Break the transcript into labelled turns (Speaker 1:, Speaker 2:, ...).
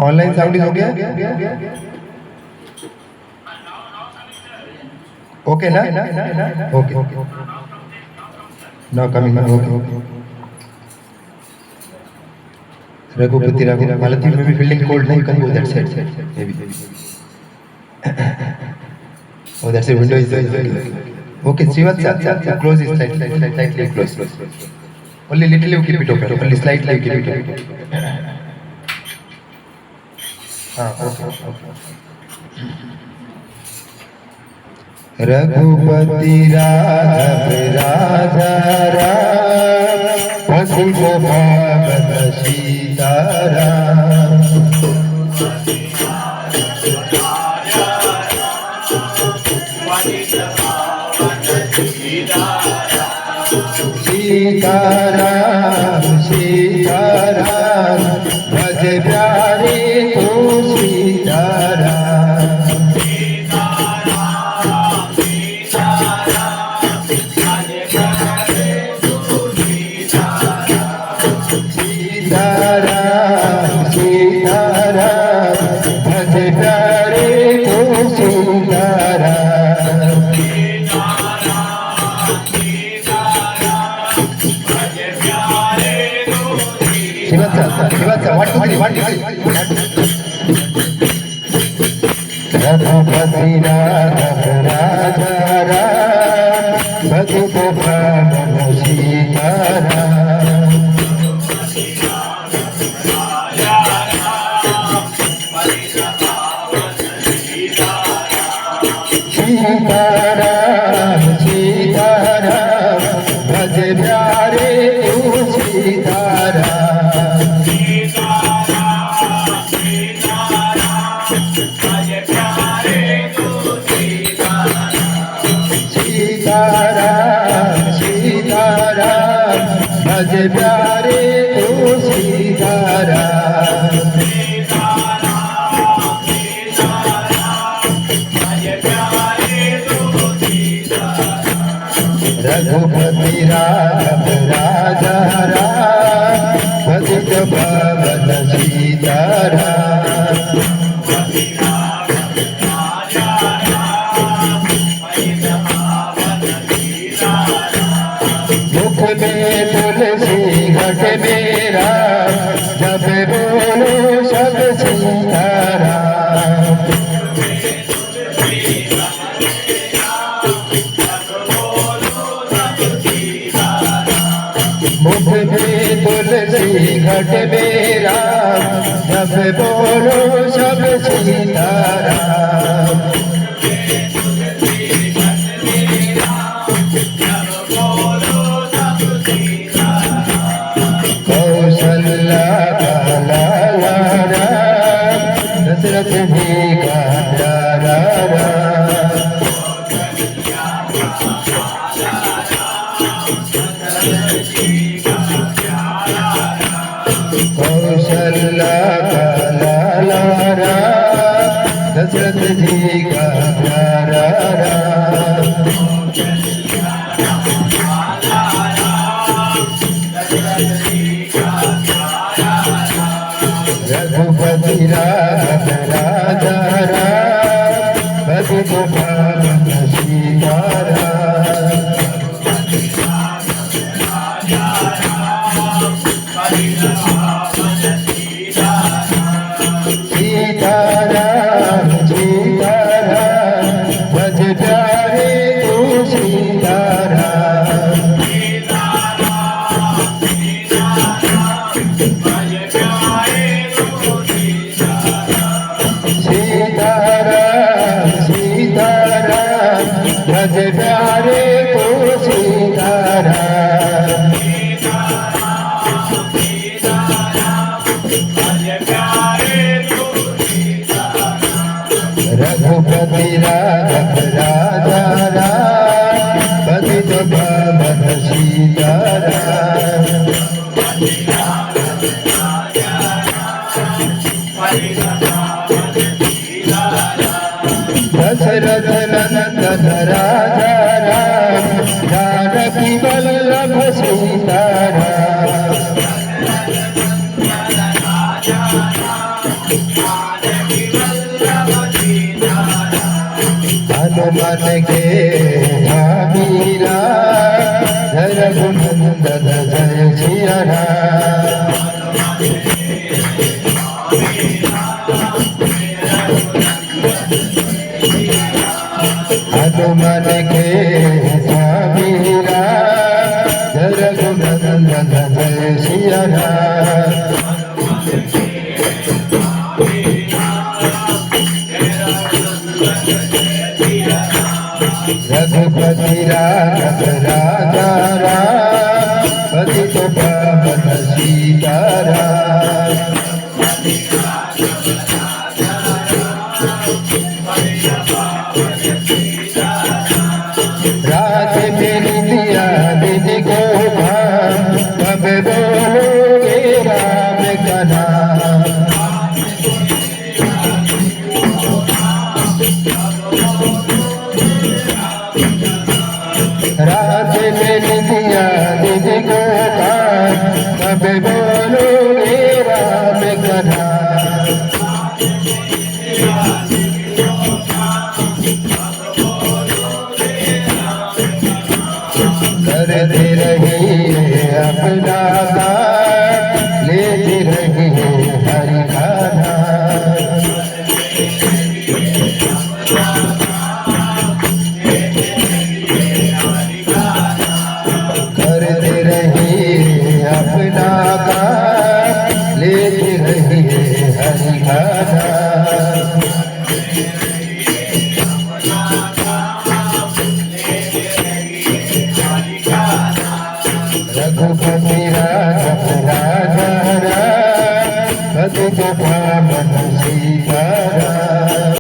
Speaker 1: Online sound हो गया? Okay ना? Okay now coming okay Raghupati Malati may be feeling cold now you can go that side maybe oh that's a window is okay Srivatsa close it slightly close only little you keep it open only slightly you keep it open okay Raghupati Raghav Raja Ram पथित पावन सीताराम सीताराम सीताराम भज प्यारे तो सीताराम सीताराम सीताराम भज प्यारे तो सीताराम शिवाचा रघुपति राघव राजा राम भजत पावन सीताराम सीताराम सीताराम भज प्यारे तू सीताराम सीताराम सीताराम भज प्यारे तू सीताराम रघुपति राघव राजा राम भजत पावन सीताराम मुख में तुलसी घट मेरा जब बोलो सब सीताराम मुख में तुलसी घट मेरा जब बोलो सब सीताराम कौशल्या का लाला राम दशरथ जी का प्यारा राम कौशल्या का लाला राम दशरथ जी का प्यारा राम रघुपति राघव राजा राम भजत पावन सीताराम सीताराम सीताराम भज प्यारे तू सीताराम सीताराम सीताराम भज प्यारे तू सीताराम रघुपति राघव राजा राम पतित पावन सीताराम दशरथ नंदन राजा राम हनुमान के स्वामी राम जय रघुनंदन जय सिया राम हनुमान के स्वामी राम जय रघुनंदन जय सिया राम रघुपति राघव राजा राम पतित पावन सीताराम रात में दिया दिन को भाम कब बोलोगे राम का नाम रात में दिया दिन को भाम कब बोलोगे राम का नाम करते रहिए अपना काम लेते रहिए हरि का नाम करते रहिए अपना काम लेते रहिए हरि का नाम रघुपति राघव राजा राम पतित पावन सीताराम